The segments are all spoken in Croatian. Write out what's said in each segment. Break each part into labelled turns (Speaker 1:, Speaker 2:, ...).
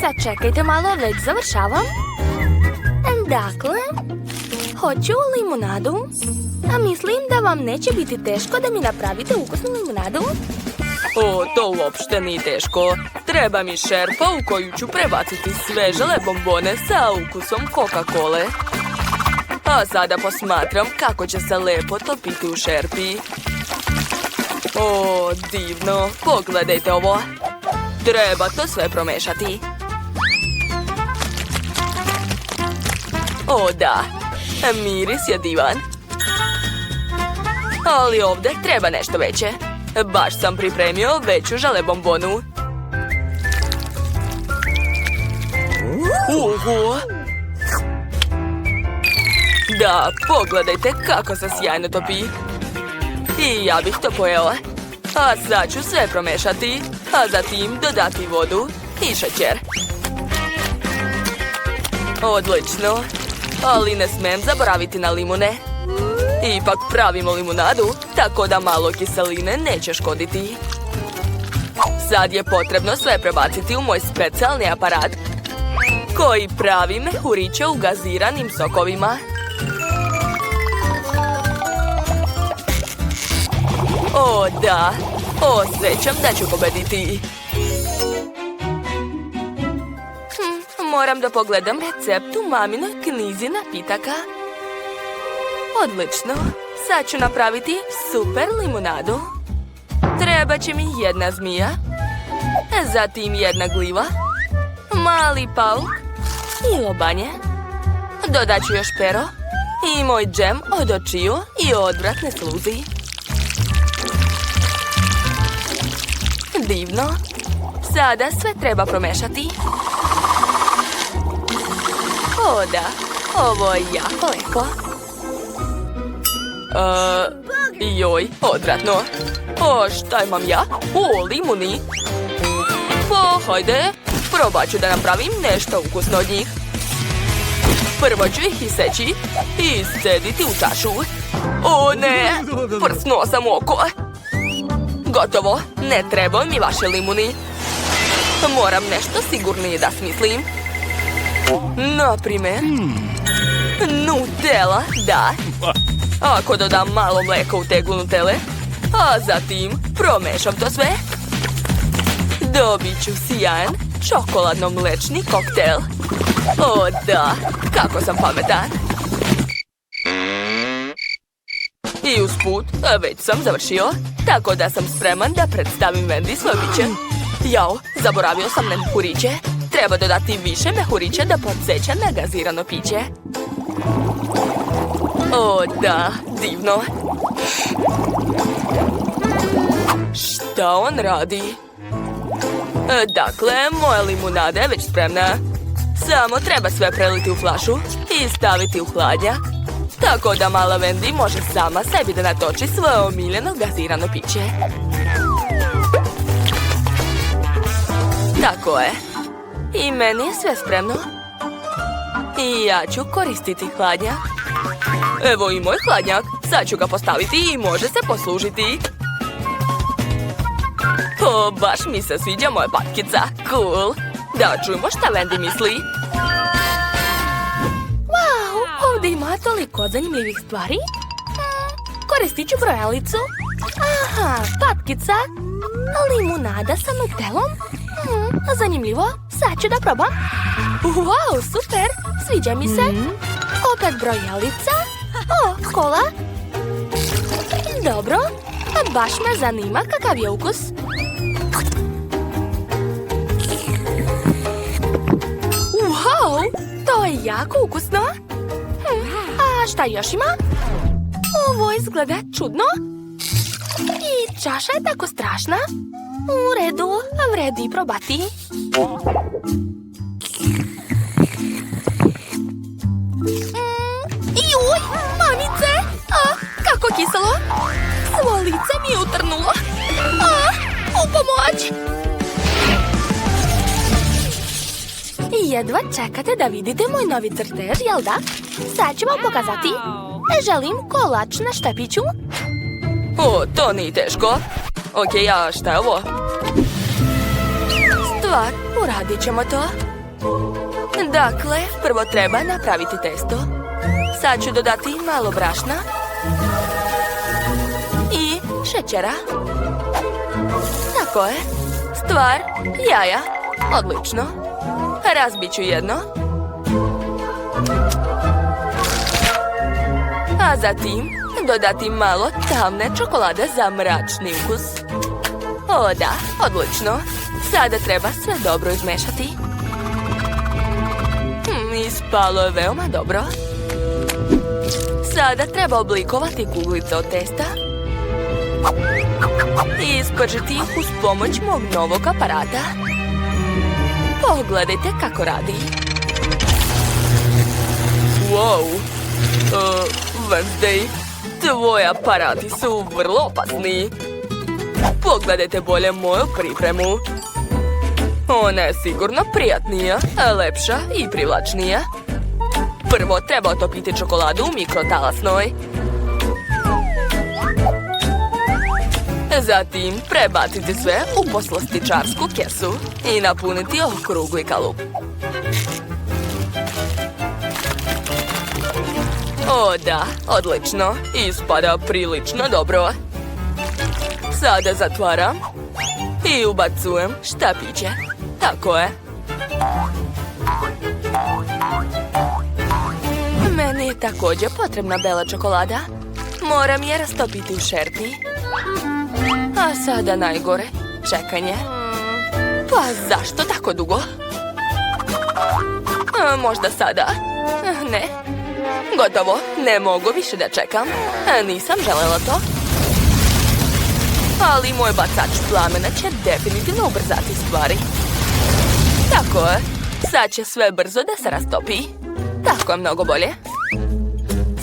Speaker 1: Sačekajte malo, već završavam. Dakle, hoću limunadu. A mislim da vam neće biti teško da mi napravite ukusnu limunadu.
Speaker 2: O, to uopšte nije teško. Treba mi šerpa u koju ću prebaciti svežele bombone sa ukusom Coca-Cole. A sada posmatram kako će se lepo topiti u šerpi. O, divno. Pogledajte ovo. Treba to sve promešati. O, da. Miris je divan. Ali ovdje treba nešto veće. Baš sam pripremio veću žele bombonu. Uhu! Da, pogledajte kako se sjajno topi. I ja bih to pojela. A sad ću sve promešati, a zatim dodati vodu i šećer. Odlično. Ali ne smem zaboraviti na limune. Ipak pravimo limunadu, tako da malo kiseline neće škoditi. Sad je potrebno sve prebaciti u moj specijalni aparat, koji pravi mehuriće u gaziranim sokovima. O, da! Osjećam da ću pobediti. Moram da pogledam recept u maminoj knjizi napitaka. Odlično. Sad ću napraviti super limunadu. Treba će mi jedna zmija, zatim jedna gljiva, mali pauk i lobanje. Dodat ću još pero i moj džem od očiju i odvratne sluzi. Divno. Sada sve treba promešati. O da, ovo je jako lepo. Joj, odvratno. O, šta imam ja? O, limuni. Pa, hajde. Probat ću da napravim nešto ukusno od njih. Prvo ću ih iseći i scediti u čašu. O, ne! Prsnuo sam oko. Gotovo. Ne trebaju mi vaše limuni. Moram nešto sigurnije da smislim. Naprimjer, Nutella, da. Ako dodam malo mlijeka u teglu Nutelle, a zatim promešam to sve, dobit ću sjajan čokoladno-mlečni koktel. O, da, kako sam pametan. I usput, već sam završio, tako da sam spreman da predstavim Wendy svoje piće. Jao, zaboravio sam na mehuriće. Treba dodati više mehurića da podsjeća na gazirano piće. O, da, divno. Šta on radi? Dakle, moja limunada je već spremna. Samo treba sve preliti u flašu i staviti u hladnjak. Tako da mala Wendy može sama sebi da natoči svoje omiljeno gazirano piće. Tako je. I meni je sve spremno. I ja ću koristiti hladnjak. Evo i moj hladnjak. Sad ću ga postaviti i može se poslužiti. O, baš mi se sviđa moja patkica. Cool. Da čujemo šta Wendy misli.
Speaker 1: Wow, ovdje ima toliko zanimljivih stvari. Koristit ću brojalicu. Aha, patkica. Limunada sa Nutellom. Zanimljivo. Sad ću da probam. Wow, super. Sviđa mi se. Opet brojalica. O, kola. Dobro. Baš me zanima kakav je ukus. Wow, to je jako ukusno. A šta još ima? Ovo izgleda čudno. I čaša je tako strašna. U redu, vredi probati. Juj, mamice! Kako kiselo! Svo lice mi je utrnulo. U pomoć! Jedva čekate da vidite moj novi crtež, jel da? Sad ću vam pokazati. Želim kolač na štepiću.
Speaker 2: O, to nije teško. Okej, a šta je ovo?
Speaker 1: Stvar, uradit ćemo to. Dakle, prvo treba napraviti testo. Sad ću dodati malo brašna i šećera. Tako je. Stvar, jaja. Odlično. Razbit ću jedno. A zatim dodati malo tamne čokolade za mračni ukus. O da, odlično. Sada treba sve dobro izmešati. Ispalo je veoma dobro. Sada treba oblikovati kuglice od testa i ispržiti ih uz pomoć mog novog aparata. Pogledajte kako radi.
Speaker 2: Wow! Wednesday, tvoji aparati su vrlo opasni. Pogledajte bolje moju pripremu. Ona je sigurno prijatnija, lepša i privlačnija. Prvo treba otopiti čokoladu u mikrotalasnoj. Zatim prebaciti sve u poslastičarsku kesu i napuniti okrugli kalup. O da, odlično. Ispada prilično dobro. Sada zatvaram i ubacujem štapiće. Tako je.
Speaker 1: Meni je također potrebna bela čokolada. Moram je rastopiti u šerpi. A sada najgore, čekanje. Pa zašto tako dugo? Možda sada? Ne. Gotovo, ne mogu više da čekam. Nisam želela to. Ali moj bacač plamena će definitivno ubrzati stvari. Tako je. Sad će sve brzo da se rastopi. Tako je mnogo bolje.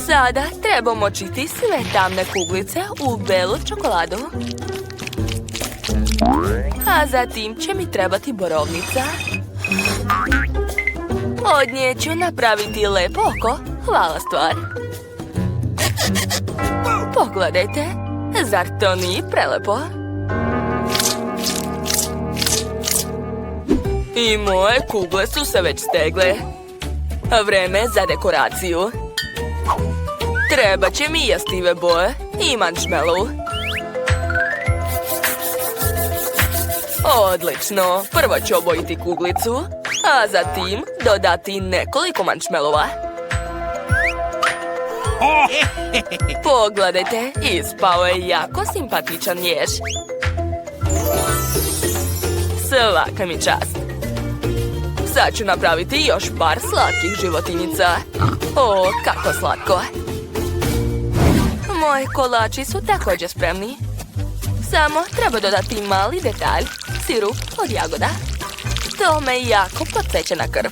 Speaker 1: Sada treba močiti sve tamne kuglice u belu čokoladu. A zatim će mi trebati borovnica. Od nje ću napraviti lepo oko. Hvala stvar. Pogledajte. Zar to nije prelepo?
Speaker 2: I moje kugle su se već stegle. Vreme za dekoraciju. Treba će mi jastive boje i marshmallow. Odlično. Prvo ću obojiti kuglicu, a zatim dodati nekoliko marshmallowa. Pogledajte, ispao je jako simpatičan jež. Svaka mi čast. Sad ću napraviti još par slatkih životinjica. O, kako slatko.
Speaker 1: Moji kolači su također spremni. Samo treba dodati mali detalj, sirup od jagoda. To me jako podsjeća na krv.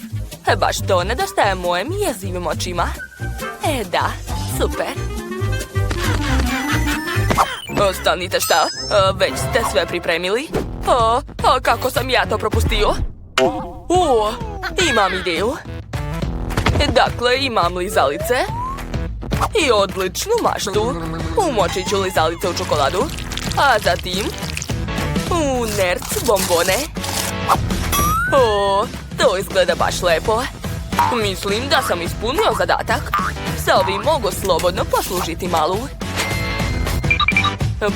Speaker 1: Baš to nedostaje mojim jezivim očima. Da, super.
Speaker 2: Ostanite šta? Već ste sve pripremili? Kako sam ja to propustio? Imam ideju. Dakle, imam lizalice i odličnu maštu. Umočit ću lizalice u čokoladu, a zatim u nerc bombone. To izgleda baš lepo. Mislim da sam ispunio zadatak. Sa ovim mogu slobodno poslužiti malu.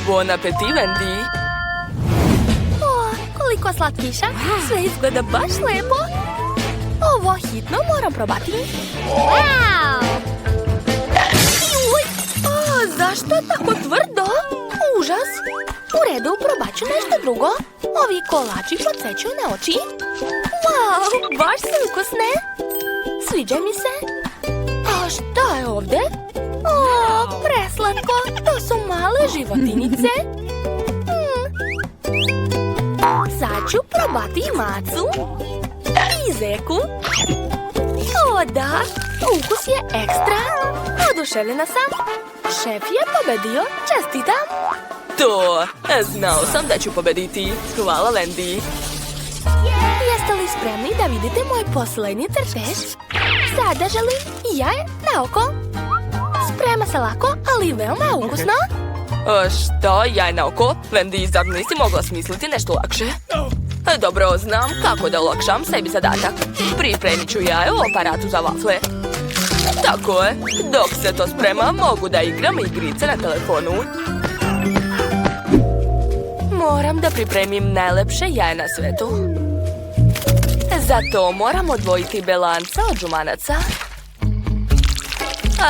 Speaker 2: Bon appetit, Wendy.
Speaker 1: Koliko slatkiša. Sve izgleda baš lepo. Ovo hitno moram probati. Wow! Zašto je tako tvrdo? Užas. U redu, probat ću nešto drugo. Ovi kolači podsjećaju na oči. Wow, baš su ukusne. Sviđa mi se. A šta je ovdje? Preslatko. To su male životinice. Sad ću probati macu i zeku. O da, ukus je ekstra. Oduševljena sam. Šef je pobedio. Čestitam.
Speaker 2: To, znao sam da ću pobediti. Hvala, Wendy.
Speaker 1: Jeste li spremni da vidite moj posljednji crtež? Sada želim jaje na oko. Sprema se lako, ali veoma ukusno.
Speaker 2: Što, jaj na oko? Wendy, zar nisi mogla smisliti nešto lakše? Dobro, znam kako da olakšam sebi zadatak. Pripremit ću jaje u aparatu za vafle. Tako je, dok se to sprema, mogu da igram igrice na telefonu. Moram da pripremim najlepše jaje na svetu. Zato moram odvojiti belanca od žumanaca.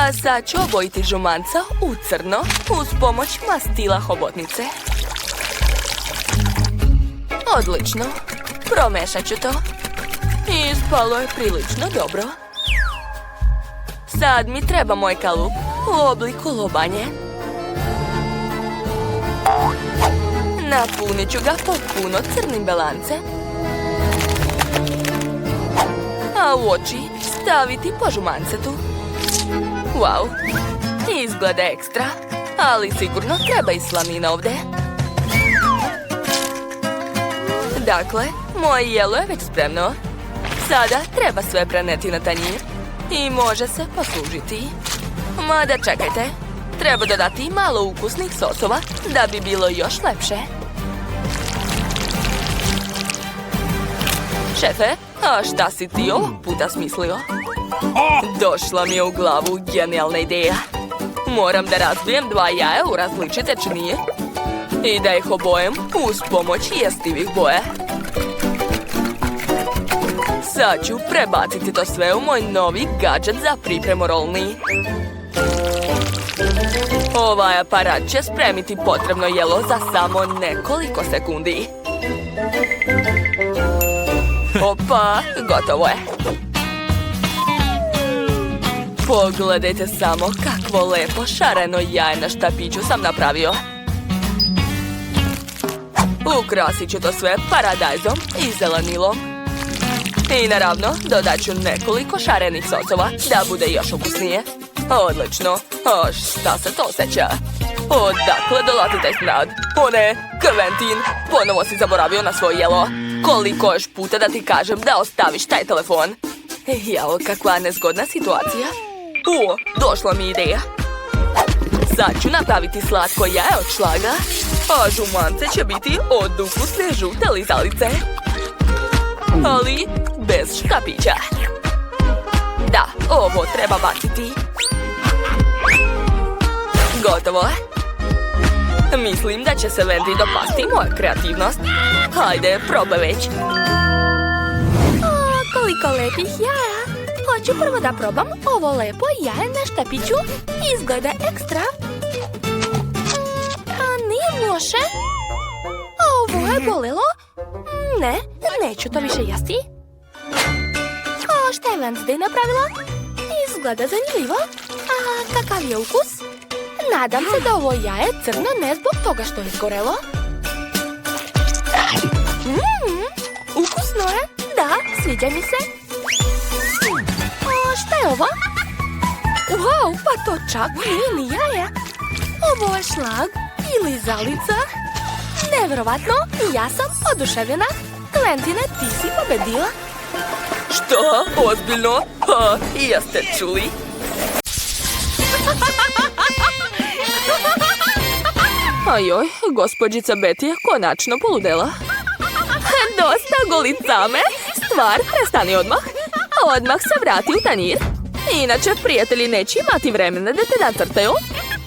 Speaker 2: A sad ću obojiti žumanca u crno uz pomoć mastila hobotnice. Odlično. Promešat ću to. Ispalo je prilično dobro. Sad mi treba moj kalup u obliku lobanje. Napunit ću ga potpuno crnim belancem. A u oči staviti po žumancetu. Wow, izgleda ekstra, ali sigurno treba i slanina ovdje. Dakle, moje jelo je već spremno. Sada treba sve preneti na tanjir i može se poslužiti. Mada čekajte, treba dodati malo ukusnih sosova da bi bilo još lepše. Šefe, a šta si ti ovog puta smislio? Došla mi je u glavu genijalna ideja. Moram da razbijem 2 jaja u različite činije i da ih obojem uz pomoć jestivih boja. Sad ću prebaciti to sve u moj novi gadžet za pripremu rolni. Ovaj aparat će spremiti potrebno jelo za samo nekoliko sekundi. Opa, gotovo je. Pogledajte samo kakvo lepo šareno jaje na štapiću sam napravio. Ukrasit ću to sve paradajzom i zelenilom. I naravno dodat ću nekoliko šarenih sosova da bude još ukusnije. Odlično. O, šta se to osjeća? Odakle dolazi taj smrad? O ne, Quentin, ponovo si zaboravio na svoje jelo. Koliko još puta da ti kažem da ostaviš taj telefon? Jao, kakva nezgodna situacija. O, došla mi ideja. Sad ću napraviti slatko jaje od šlaga, a žumance će biti od ukusne žute lizalice. Ali bez štapića. Da, ovo treba baciti. Gotovo je. Mislim da će se Wendy dopasti moja kreativnost. Hajde, probaj već.
Speaker 1: O, koliko lepih jaja. Hoću prvo da probam ovo lepo jaje na štapiću. Izgleda ekstra. A nije loše. Ovo je bolelo. Ne, neću to više jesti. O, šta je Wednesday napravila? Izgleda zanimljivo. A kakav je ukus? Nadam se da ovo jaje crno ne zbog toga što je izgorelo. Ukusno je. Da, sviđa mi se. O, šta je ovo? Wow, pa to čak nije ni jaje. Ovo je šlag ili zalica. Nevjerovatno, ja sam oduševljena. Quentine, ti si pobedila.
Speaker 2: Što? Ozbiljno? Ha, jeste čuli? Ajoj, gospođica Betty je konačno poludela. Dosta golicame. Stvar, prestani odmah. Odmah se vrati u tanjir. Inače, prijatelji neće imati vremena da te nacrtaju.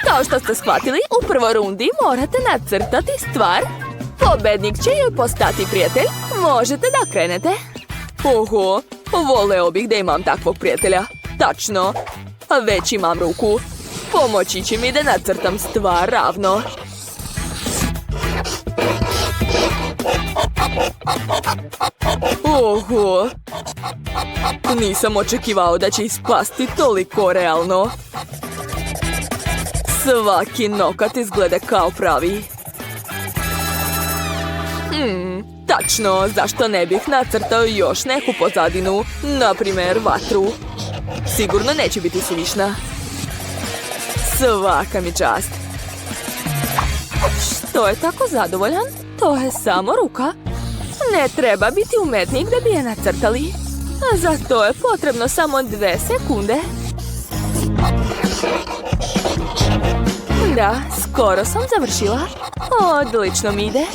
Speaker 2: Kao što ste shvatili, u prvoj rundi morate nacrtati stvar. Pobednik će joj postati prijatelj. Možete da krenete. Oho, voleo bih da imam takvog prijatelja. Tačno. Već imam ruku. Pomoći će mi da nacrtam stvar ravno. Oho. Nisam očekivao da će ispasti toliko realno. Svaki nokat izgleda kao pravi. Tačno, zašto ne bih nacrtao još neku pozadinu, na primjer vatru. Sigurno neće biti suvišna. Svaka mi čast. Što je tako zadovoljan? To je samo ruka. Ne treba biti umetnik da bi je nacrtali. Za to je potrebno samo 2 sekunde. Da, skoro sam završila. Odlično mi ide.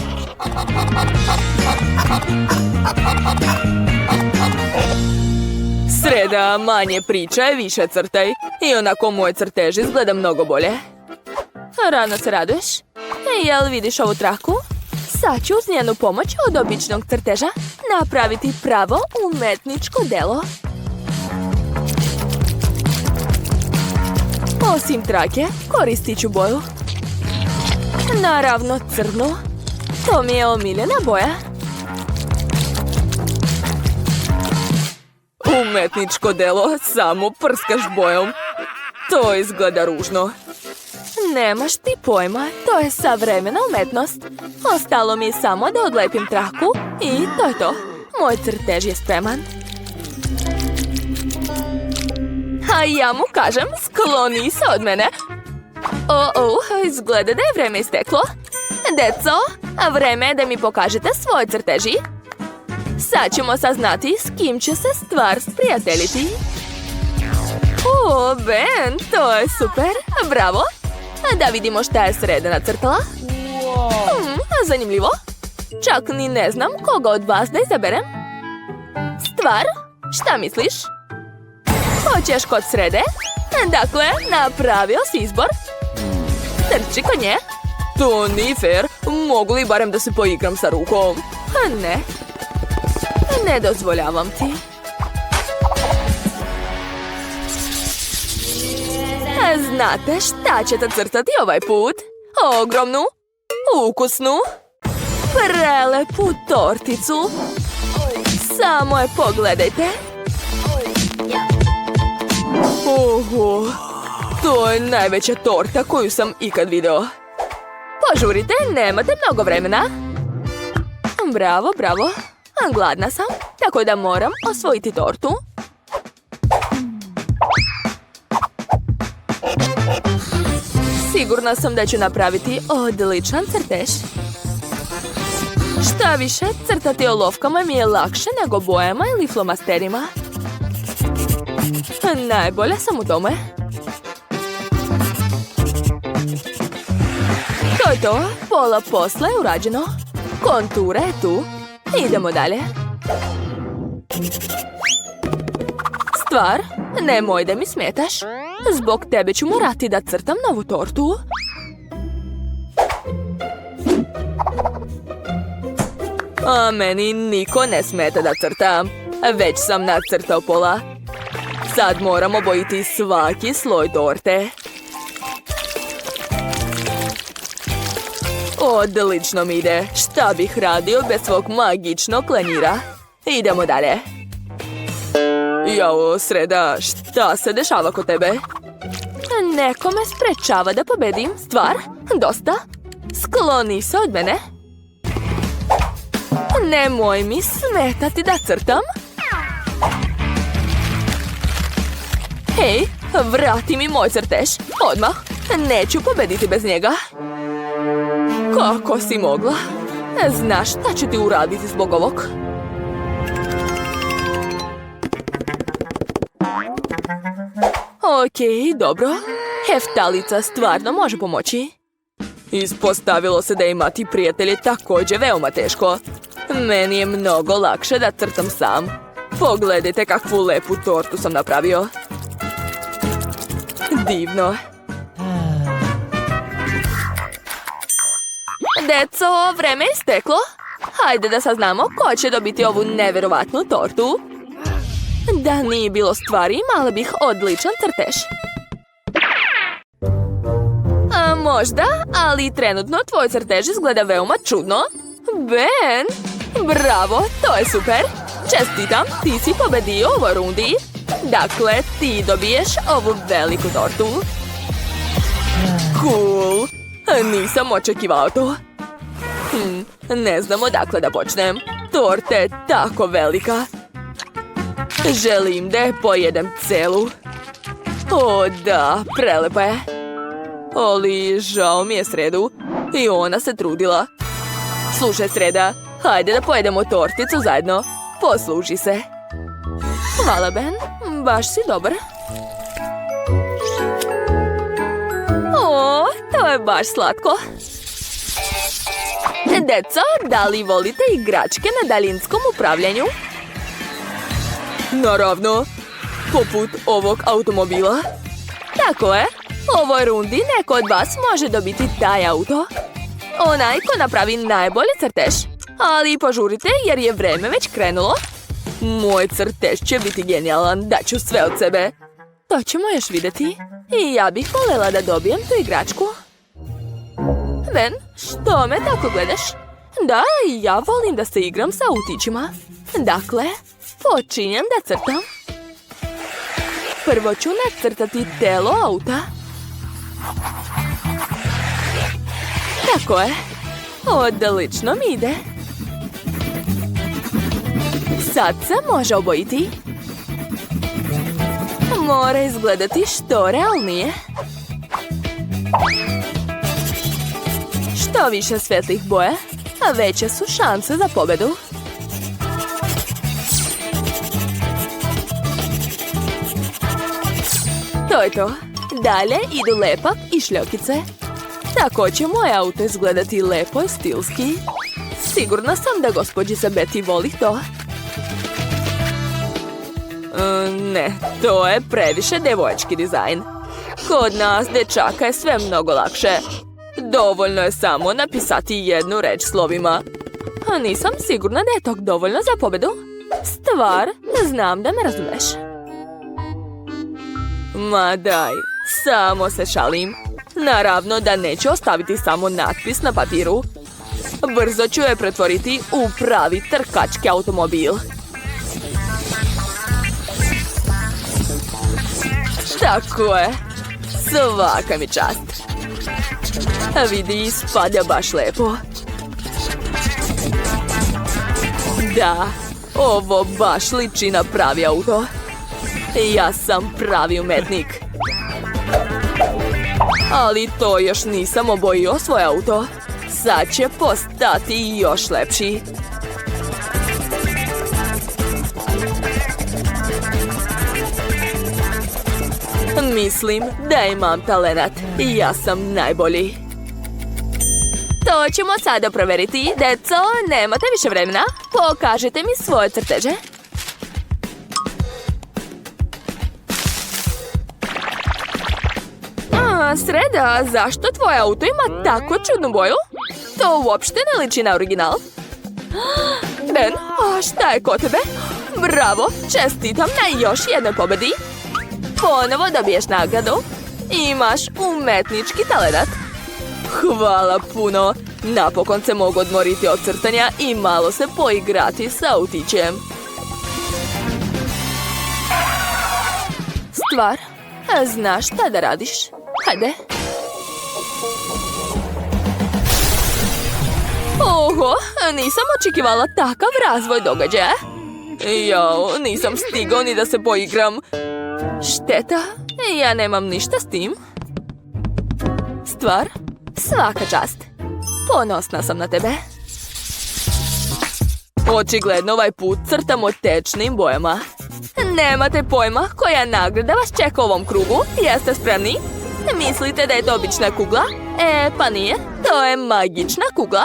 Speaker 2: Sreda, manje pričaj, više crtaj. I onako moj crtež izgleda mnogo bolje. Rano se raduješ? Jel vidiš ovu traku? Sad ću uz njenu pomoć od običnog crteža napraviti pravo umetničko delo. Osim trake, koristit ću boju. Naravno crnu. To mi je omiljena boja. Umetničko delo, samo prskaš bojom. To izgleda ružno. Nemaš ti pojma, to je savremena umetnost. Ostalo mi je samo da odlepim traku i to je to. Moj crtež je spreman. A ja mu kažem, skloni se od mene. Izgleda da je vreme isteklo. Deco, vreme je da mi pokažete svoj crteži. Sad ćemo saznati s kim će se stvar sprijateljiti. Ben, to je super, bravo. Da vidimo šta je Sreda nacrtala. Zanimljivo. Čak ni ne znam koga od vas da izaberem. Stvar, šta misliš? Hoćeš kod Srede? Dakle, napravio si izbor. Trči kod nje. To nije fair. Mogu li barem da se poigram sa rukom? Ne. Ne dozvoljavam ti. Znate šta ćete crtati ovaj put? Ogromnu, ukusnu, prelepu torticu. Samo je pogledajte. Oho, to je najveća torta koju sam ikad video. Požurite, nemate mnogo vremena. Bravo, bravo. Gladna sam, tako da moram osvojiti tortu. Sigurna sam da ću napraviti odličan crtež. Šta više, crtati olovkama mi je lakše nego bojama ili flomasterima. Najbolja sam u tome. To je to, pola posla je urađeno. Kontura je tu. Idemo dalje. Stvar, nemoj da mi smetaš. Zbog tebe ću morati da crtam novu tortu. A meni niko ne smeta da crtam. Već sam nacrtao pola. Sad moram obojiti svaki sloj torte. Odlično mi ide. Šta bih radio bez svog magičnog lenjira? Idemo dalje. Jao, Sreda, šta se dešava kod tebe? Neko me sprečava da pobedim. Stvar? Dosta? Skloni se od mene. Nemoj mi smetati da crtam. Hej, vrati mi moj crtež. Odmah. Neću pobediti bez njega. Kako si mogla? Znaš šta ću ti uraditi zbog ovog? Okej, dobro. Heftalica stvarno može pomoći. Ispostavilo se da imati prijatelje također veoma teško. Meni je mnogo lakše da crtam sam. Pogledajte kakvu lepu tortu sam napravio. Divno. Deco, vreme je isteklo. Hajde da saznamo ko će dobiti ovu nevjerovatnu tortu. Da nije bilo stvari, imala bih odličan crtež. Možda, ali trenutno tvoj crtež izgleda veoma čudno. Ben, bravo, to je super. Čestitam, ti si pobedio u ovoj rundi. Dakle, ti dobiješ ovu veliku tortu. Cool. Nisam očekivao to. Ne znam odakle da počnem. Torta je tako velika. Želim da je pojedem celu. O da, prelepa je. Ali žao mi je Sredu. I ona se trudila. Slušaj Sreda, hajde da pojedemo torticu zajedno. Posluži se. Hvala Ben, baš si dobar. O, to je baš slatko. Deco, da li volite igračke na daljinskom upravljanju? Naravno, poput ovog automobila. Tako je, u ovoj rundi neko od vas može dobiti taj auto. Onaj ko napravi najbolji crtež. Ali požurite jer je vreme već krenulo. Moj crtež će biti genijalan, daću sve od sebe. To ćemo još vidjeti. I ja bih voljela da dobijem tu igračku. Ben, što me tako gledaš? Da, ja volim da se igram sa autićima. Dakle, počinjem da crtam. Prvo ću nacrtati telo auta. Tako je. Odlično mi ide. Sad se može obojiti. Mora izgledati što realnije. Što više svetlih boja, a veće su šanse za pobedu. To je to. Dalje idu lepak i šljokice. Tako će moj auto izgledati lepo i stilski. Sigurna sam da gospođica Betty voli to. Ne, to je previše devojčki dizajn. Kod nas, dečaka, je sve mnogo lakše. Dovoljno je samo napisati jednu reč slovima. Nisam sigurna da je to dovoljno za pobedu. Stvar, znam da me razumeš. Ma daj, samo se šalim. Naravno da neću ostaviti samo natpis na papiru. Brzo ću je pretvoriti u pravi trkački automobil. Tako je. Svaka mi čast. Vidi, spada baš lepo. Da, ovo baš liči na pravi auto. Ja sam pravi umetnik. Ali to još nisam obojio svoj auto. Sad će postati još lepši. Mislim da imam talenat. Ja sam najbolji. To ćemo sada provjeriti. Deco, nemate više vremena. Pokažite mi svoje crteže. Sreda, zašto tvoj auto ima tako čudnu boju? To uopšte ne liči na original. Ben, šta je kod tebe? Bravo, čestitam na još jednoj pobedi. Ponovo dobiješ nagradu. Imaš umetnički talenat. Hvala puno. Napokon se mogu odmoriti od crtanja i malo se poigrati sa autićem. Stvar, znaš šta da radiš? Hajde. Oho, nisam očekivala takav razvoj događaja. Jao, nisam stigao ni da se poigram. Šteta, ja nemam ništa s tim. Stvar, svaka čast. Ponosna sam na tebe. Očigledno ovaj put crtamo tečnim bojama. Nemate pojma koja nagrada vas čeka u ovom krugu. Jeste spremni? Mislite da je to obična kugla? Pa nije. To je magična kugla.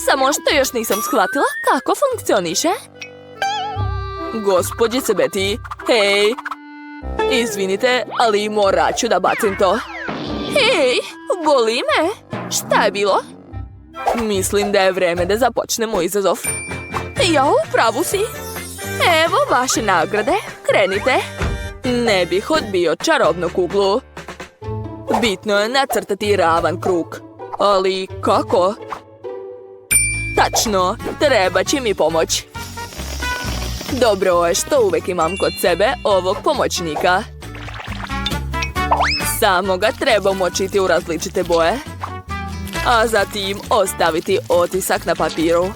Speaker 2: Samo što još nisam shvatila kako funkcioniše. Gospođice Betty, hej. Izvinite, ali morat ću da bacim to. Hej, boli me. Šta je bilo? Mislim da je vreme da započnemo izazov. Ja, u pravu si. Evo vaše nagrade. Krenite. Ne bih odbio čarobnu kuglu. Bitno je nacrtati ravan krug. Ali kako? Tačno, treba će mi pomoć. Dobro je što uvijek imam kod sebe ovog pomoćnika. Samo ga treba umočiti u različite boje. A zatim ostaviti otisak na papiru.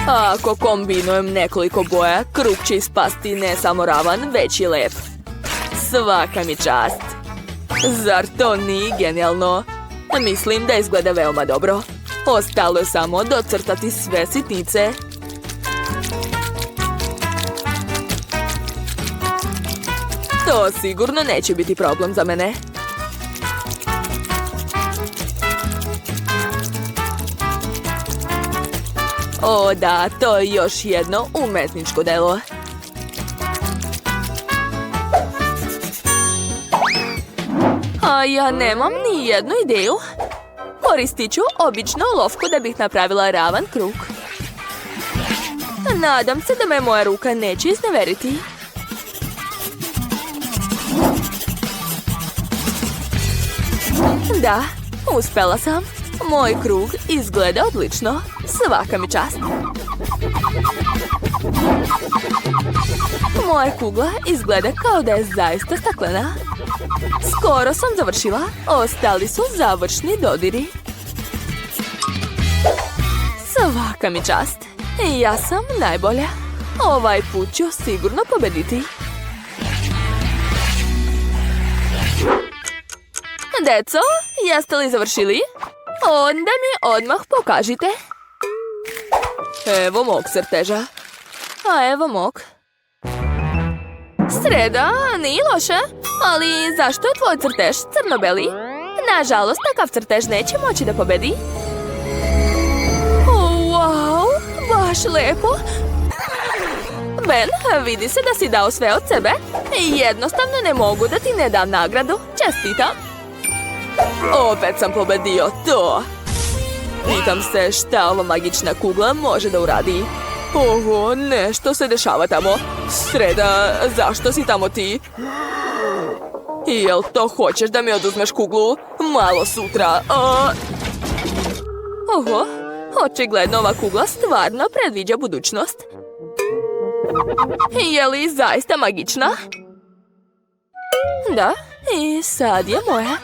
Speaker 2: Ako kombinujem nekoliko boja, krug će ispasti ne samo ravan, već i lep. Svaka mi čast. Zar to nije genijalno? Mislim da izgleda veoma dobro. Ostalo je samo docrtati sve sitnice. To sigurno neće biti problem za mene. O da, to je još jedno umetničko delo. A ja nemam ni jednu ideju. Koristit ću običnu olovku da bih napravila ravan krug. Nadam se da me moja ruka neće izneveriti. Da, uspela sam. Moj krug izgleda odlično. Svaka mi čast. Moja kugla izgleda kao da je zaista staklena. Skoro sam završila. Ostali su završni dodiri. Svaka mi čast. Ja sam najbolja. Ovaj put ću sigurno pobediti. Deco, jeste li završili? Onda mi odmah pokažite. Evo mog crteža. A evo mog. Sreda, nije loše. Ali zašto je tvoj crtež crno-beli? Nažalost, takav crtež neće moći da pobedi. Wow, baš lepo. Ben, vidi se da si dao sve od sebe. Jednostavno ne mogu da ti ne dam nagradu. Čestitam. Opet sam pobedio to. Pitam se šta ova magična kugla može da uradi. Oho, nešto se dešava tamo. Sreda, zašto si tamo ti? Jel to hoćeš da mi oduzmeš kuglu? Malo sutra. Oho, očigledno ova kugla stvarno predviđa budućnost. Je li zaista magična? Da, i sad je moja.